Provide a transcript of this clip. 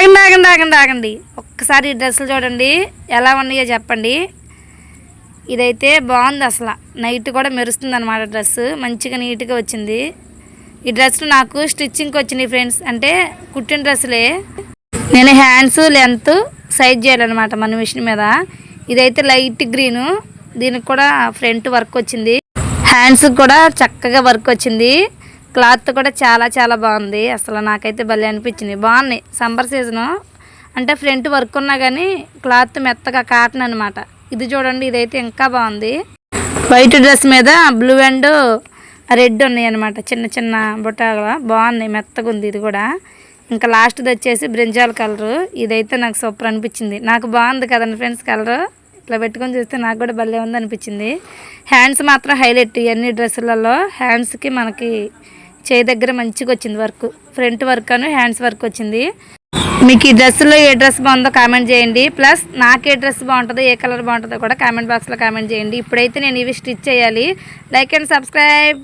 ఆగండి ఆగండి ఆగండి ఆగండి ఒక్కసారి ఈ డ్రెస్సులు చూడండి ఎలా ఉన్నాయో చెప్పండి. ఇదైతే బాగుంది, అసలు నైట్ కూడా మెరుస్తుంది అనమాట. డ్రెస్ మంచిగా నీట్గా వచ్చింది. ఈ డ్రెస్సులు నాకు స్టిచ్చింగ్కి వచ్చినాయి ఫ్రెండ్స్, అంటే కుట్టిన డ్రెస్సులే. నేను హ్యాండ్స్ లెంత్ సైజ్ చేయాలన్నమాట మన మిషన్ మీద. ఇదైతే లైట్ గ్రీను, దీనికి కూడా ఫ్రంట్ వర్క్ వచ్చింది, హ్యాండ్స్ కూడా చక్కగా వర్క్ వచ్చింది. క్లాత్ కూడా చాలా చాలా బాగుంది, అసలు నాకైతే భలే అనిపించింది. బాగున్నాయి, సమ్మర్ సీజను అంటే ఫ్రంట్ వర్క్ ఉన్నా కానీ క్లాత్ మెత్తగా కాటన్ అనమాట. ఇది చూడండి, ఇదైతే ఇంకా బాగుంది. వైట్ డ్రెస్ మీద బ్లూ అండ్ రెడ్ ఉన్నాయి అనమాట, చిన్న చిన్న బుట్టాగా బాగున్నాయి, మెత్తగా ఉంది ఇది కూడా. ఇంకా లాస్ట్ది వచ్చేసి బ్రింజాల్ కలరు, ఇదైతే నాకు సూపర్ అనిపించింది. నాకు బాగుంది కదండి ఫ్రెండ్స్ కలరు, ఇట్లా పెట్టుకొని చూస్తే నాకు కూడా భలే ఉంది అనిపించింది. హ్యాండ్స్ మాత్రం హైలైట్, ఇవన్నీ డ్రెస్సులలో హ్యాండ్స్కి మనకి చేయి దగ్గర మంచిగా వచ్చింది వర్క్, ఫ్రంట్ వర్క్ అని హ్యాండ్స్ వర్క్ వచ్చింది. మీకు ఈ డ్రెస్సులో ఏ డ్రెస్ బాగుందో కామెంట్ చేయండి. ప్లస్ నాకు ఏ డ్రెస్ బాగుంటుందో, ఏ కలర్ బాగుంటుందో కూడా కామెంట్ బాక్స్లో కామెంట్ చేయండి. ఇప్పుడైతే నేను ఇవి స్టిచ్ చేయాలి. Like and subscribe.